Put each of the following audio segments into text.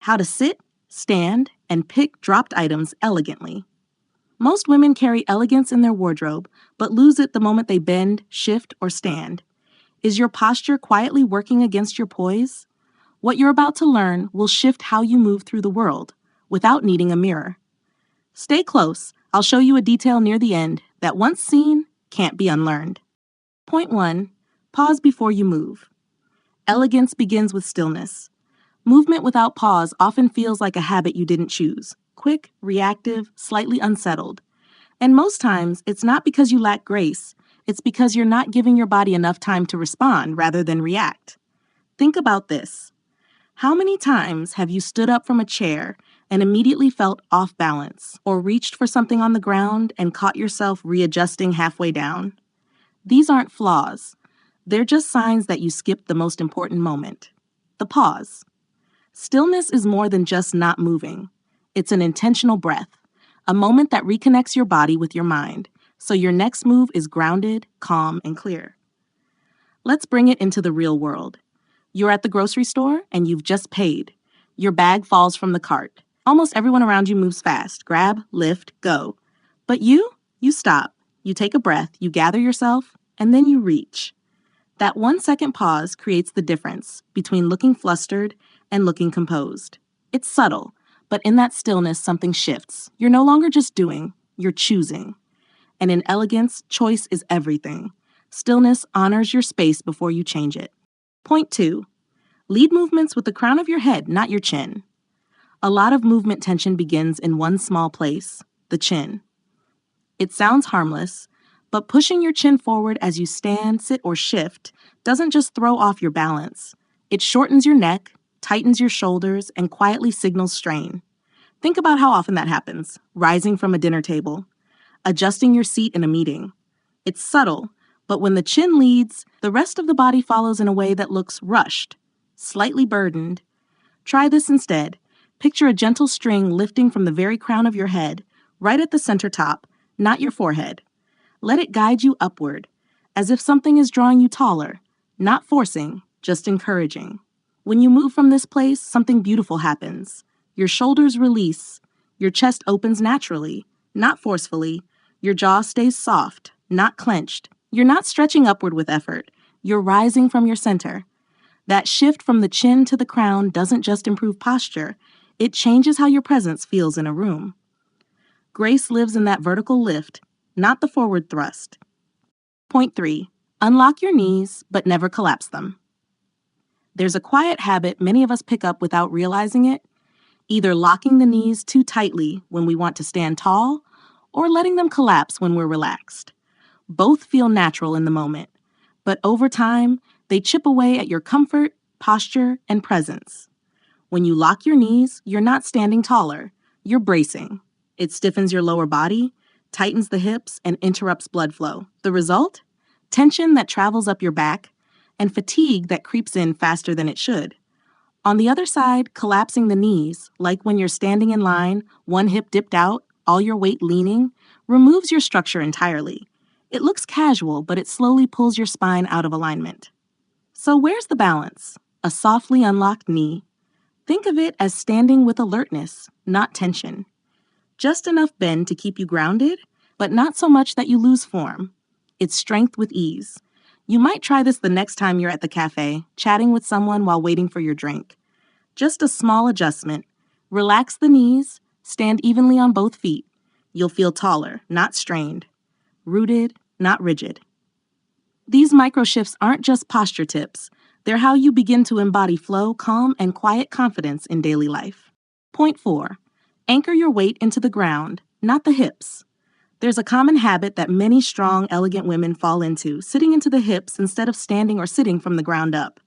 how to sit, stand, and pick dropped items elegantly. Most women carry elegance in their wardrobe, but lose it the moment they bend, shift, or stand. Is your posture quietly working against your poise? What you're about to learn will shift how you move through the world, without needing a mirror. Stay close. I'll show you a detail near the end that once seen, can't be unlearned. Point 1. Pause before you move. Elegance begins with stillness. Movement without pause often feels like a habit you didn't choose. Quick, reactive, slightly unsettled. And most times, it's not because you lack grace. It's because you're not giving your body enough time to respond rather than react. Think about this. How many times have you stood up from a chair and immediately felt off balance, or reached for something on the ground and caught yourself readjusting halfway down? These aren't flaws. They're just signs that you skipped the most important moment, the pause. Stillness is more than just not moving. It's an intentional breath, a moment that reconnects your body with your mind, so your next move is grounded, calm, and clear. Let's bring it into the real world. You're at the grocery store and you've just paid. Your bag falls from the cart. Almost everyone around you moves fast. Grab, lift, go. But you stop. You take a breath, you gather yourself, and then you reach. That 1-second pause creates the difference between looking flustered and looking composed. It's subtle, but in that stillness, something shifts. You're no longer just doing, you're choosing. And in elegance, choice is everything. Stillness honors your space before you change it. Point 2. Lead movements with the crown of your head, not your chin. A lot of movement tension begins in one small place, the chin. It sounds harmless, but pushing your chin forward as you stand, sit, or shift doesn't just throw off your balance. It shortens your neck, tightens your shoulders, and quietly signals strain. Think about how often that happens, rising from a dinner table, adjusting your seat in a meeting. It's subtle, but when the chin leads, the rest of the body follows in a way that looks rushed, slightly burdened. Try this instead. Picture a gentle string lifting from the very crown of your head, right at the center top, not your forehead. Let it guide you upward, as if something is drawing you taller, not forcing, just encouraging. When you move from this place, something beautiful happens. Your shoulders release, your chest opens naturally, not forcefully, your jaw stays soft, not clenched. You're not stretching upward with effort, you're rising from your center. That shift from the chin to the crown doesn't just improve posture, it changes how your presence feels in a room. Grace lives in that vertical lift, not the forward thrust. Point 3. Unlock your knees, but never collapse them. There's a quiet habit many of us pick up without realizing it, either locking the knees too tightly when we want to stand tall, or letting them collapse when we're relaxed. Both feel natural in the moment, but over time, they chip away at your comfort, posture, and presence. When you lock your knees, you're not standing taller, you're bracing. It stiffens your lower body, tightens the hips, and interrupts blood flow. The result? Tension that travels up your back, and fatigue that creeps in faster than it should. On the other side, collapsing the knees, like when you're standing in line, one hip dipped out, all your weight leaning, removes your structure entirely. It looks casual, but it slowly pulls your spine out of alignment. So where's the balance? A softly unlocked knee. Think of it as standing with alertness, not tension. Just enough bend to keep you grounded, but not so much that you lose form. It's strength with ease. You might try this the next time you're at the cafe, chatting with someone while waiting for your drink. Just a small adjustment. Relax the knees, stand evenly on both feet. You'll feel taller, not strained. Rooted, not rigid. These micro shifts aren't just posture tips. They're how you begin to embody flow, calm, and quiet confidence in daily life. Point 4. Anchor your weight into the ground, not the hips. There's a common habit that many strong, elegant women fall into, sitting into the hips instead of standing or sitting from the ground up.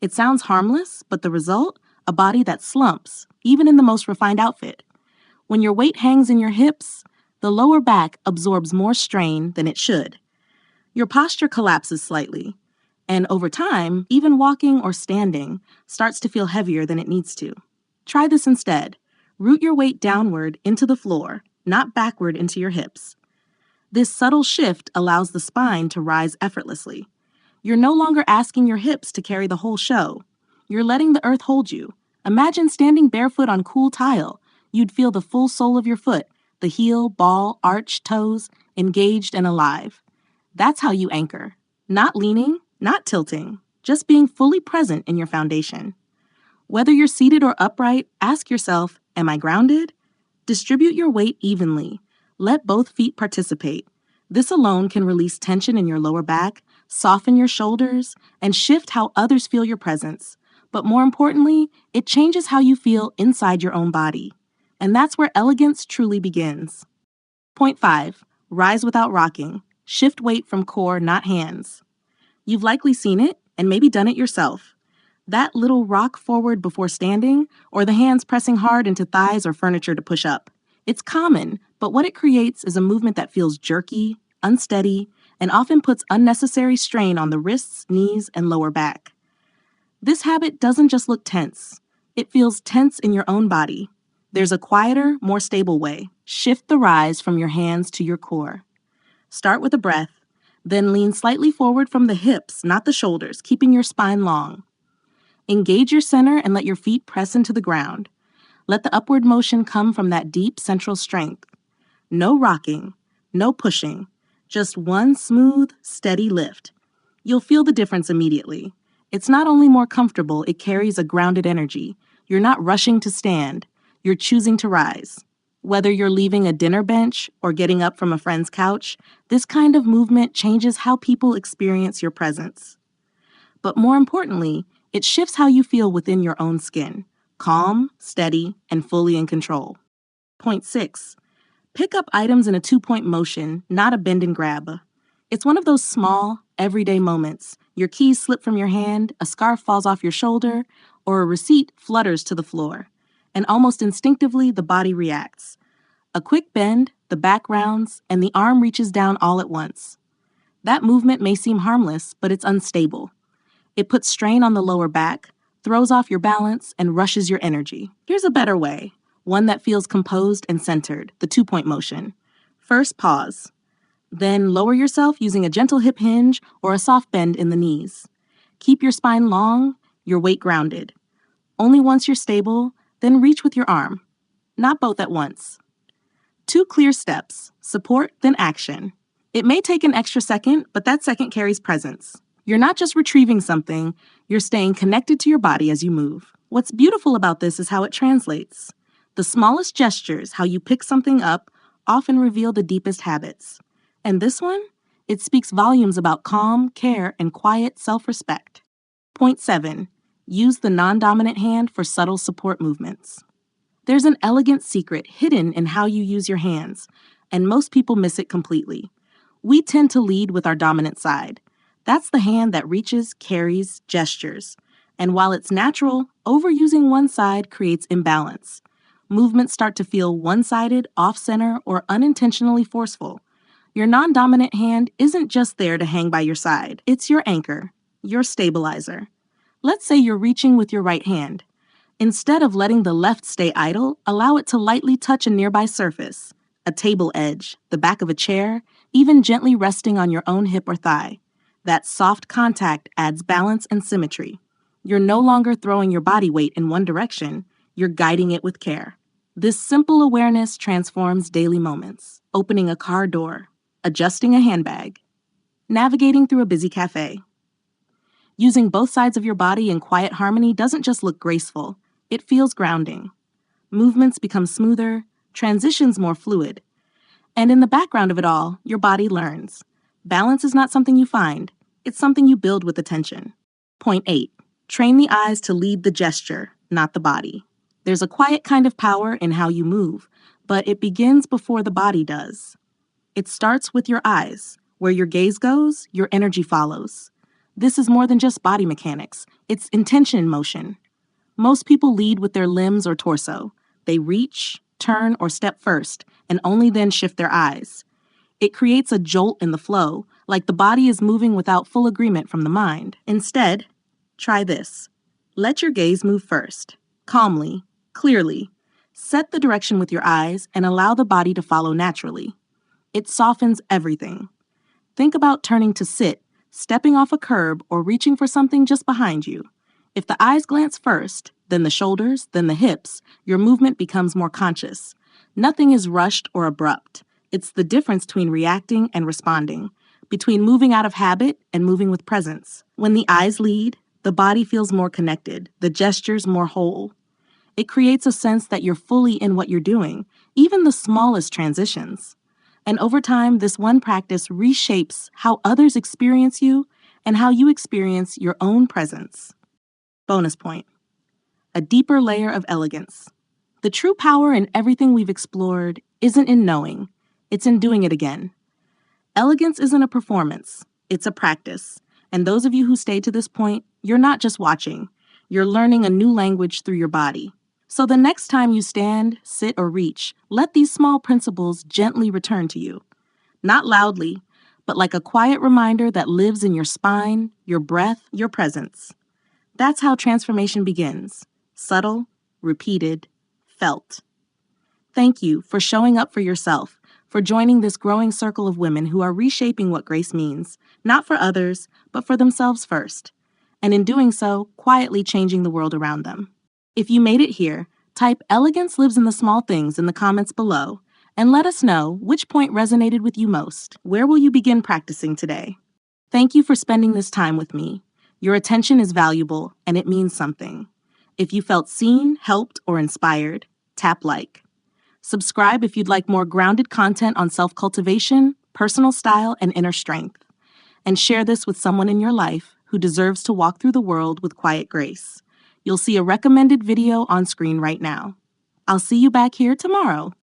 It sounds harmless, but the result? A body that slumps, even in the most refined outfit. When your weight hangs in your hips, the lower back absorbs more strain than it should. Your posture collapses slightly, and over time, even walking or standing starts to feel heavier than it needs to. Try this instead. Root your weight downward into the floor, not backward into your hips. This subtle shift allows the spine to rise effortlessly. You're no longer asking your hips to carry the whole show. You're letting the earth hold you, Imagine standing barefoot on cool tile. You'd feel the full sole of your foot, the heel, ball, arch, toes, engaged and alive. That's how you anchor. Not leaning, not tilting, just being fully present in your foundation. Whether you're seated or upright, ask yourself, am I grounded? Distribute your weight evenly. Let both feet participate. This alone can release tension in your lower back, soften your shoulders, and shift how others feel your presence. But more importantly, it changes how you feel inside your own body. And that's where elegance truly begins. Point 5. Rise without rocking. Shift weight from core, not hands. You've likely seen it and maybe done it yourself. That little rock forward before standing, or the hands pressing hard into thighs or furniture to push up. It's common, but what it creates is a movement that feels jerky, unsteady, and often puts unnecessary strain on the wrists, knees, and lower back. This habit doesn't just look tense. It feels tense in your own body. There's a quieter, more stable way. Shift the rise from your hands to your core. Start with a breath, then lean slightly forward from the hips, not the shoulders, keeping your spine long. Engage your center and let your feet press into the ground. Let the upward motion come from that deep central strength. No rocking, no pushing, just one smooth, steady lift. You'll feel the difference immediately. It's not only more comfortable, it carries a grounded energy. You're not rushing to stand, you're choosing to rise. Whether you're leaving a dinner bench or getting up from a friend's couch, this kind of movement changes how people experience your presence. But more importantly, it shifts how you feel within your own skin, calm, steady, and fully in control. Point 6. Pick up items in a 2-point motion, not a bend and grab. It's one of those small, everyday moments. Your keys slip from your hand, a scarf falls off your shoulder, or a receipt flutters to the floor. And almost instinctively, the body reacts. A quick bend, the back rounds, and the arm reaches down all at once. That movement may seem harmless, but it's unstable. It puts strain on the lower back, throws off your balance, and rushes your energy. Here's a better way, one that feels composed and centered, the 2-point motion. First, pause. Then lower yourself using a gentle hip hinge or a soft bend in the knees. Keep your spine long, your weight grounded. Only once you're stable, then reach with your arm. Not both at once. 2 clear steps, support, then action. It may take an extra second, but that second carries presence. You're not just retrieving something, you're staying connected to your body as you move. What's beautiful about this is how it translates. The smallest gestures, how you pick something up, often reveal the deepest habits. And this one? It speaks volumes about calm, care, and quiet self-respect. Point 7. Use the non-dominant hand for subtle support movements. There's an elegant secret hidden in how you use your hands, and most people miss it completely. We tend to lead with our dominant side. That's the hand that reaches, carries, gestures. And while it's natural, overusing one side creates imbalance. Movements start to feel one-sided, off-center, or unintentionally forceful. Your non-dominant hand isn't just there to hang by your side. It's your anchor, your stabilizer. Let's say you're reaching with your right hand. Instead of letting the left stay idle, allow it to lightly touch a nearby surface, a table edge, the back of a chair, even gently resting on your own hip or thigh. That soft contact adds balance and symmetry. You're no longer throwing your body weight in one direction, you're guiding it with care. This simple awareness transforms daily moments, opening a car door, adjusting a handbag, navigating through a busy cafe. Using both sides of your body in quiet harmony doesn't just look graceful, it feels grounding. Movements become smoother, transitions more fluid. And in the background of it all, your body learns. Balance is not something you find, it's something you build with attention. Point 8. Train the eyes to lead the gesture, not the body. There's a quiet kind of power in how you move, but it begins before the body does. It starts with your eyes. Where your gaze goes, your energy follows. This is more than just body mechanics, it's intention in motion. Most people lead with their limbs or torso. They reach, turn, or step first, and only then shift their eyes. It creates a jolt in the flow, like the body is moving without full agreement from the mind. Instead, try this. Let your gaze move first, calmly, clearly. Set the direction with your eyes and allow the body to follow naturally. It softens everything. Think about turning to sit, stepping off a curb, or reaching for something just behind you. If the eyes glance first, then the shoulders, then the hips, your movement becomes more conscious. Nothing is rushed or abrupt. It's the difference between reacting and responding, between moving out of habit and moving with presence. When the eyes lead, the body feels more connected, the gestures more whole. It creates a sense that you're fully in what you're doing, even the smallest transitions. And over time, this one practice reshapes how others experience you and how you experience your own presence. Bonus point: a deeper layer of elegance. The true power in everything we've explored isn't in knowing, it's in doing it again. Elegance isn't a performance, it's a practice. And those of you who stayed to this point, you're not just watching, you're learning a new language through your body. So the next time you stand, sit, or reach, let these small principles gently return to you. Not loudly, but like a quiet reminder that lives in your spine, your breath, your presence. That's how transformation begins. Subtle, repeated, felt. Thank you for showing up for yourself, for joining this growing circle of women who are reshaping what grace means, not for others, but for themselves first. And in doing so, quietly changing the world around them. If you made it here, type "Elegance lives in the small things" in the comments below, and let us know which point resonated with you most. Where will you begin practicing today? Thank you for spending this time with me. Your attention is valuable, and it means something. If you felt seen, helped, or inspired, tap like. Subscribe if you'd like more grounded content on self-cultivation, personal style, and inner strength. And share this with someone in your life who deserves to walk through the world with quiet grace. You'll see a recommended video on screen right now. I'll see you back here tomorrow.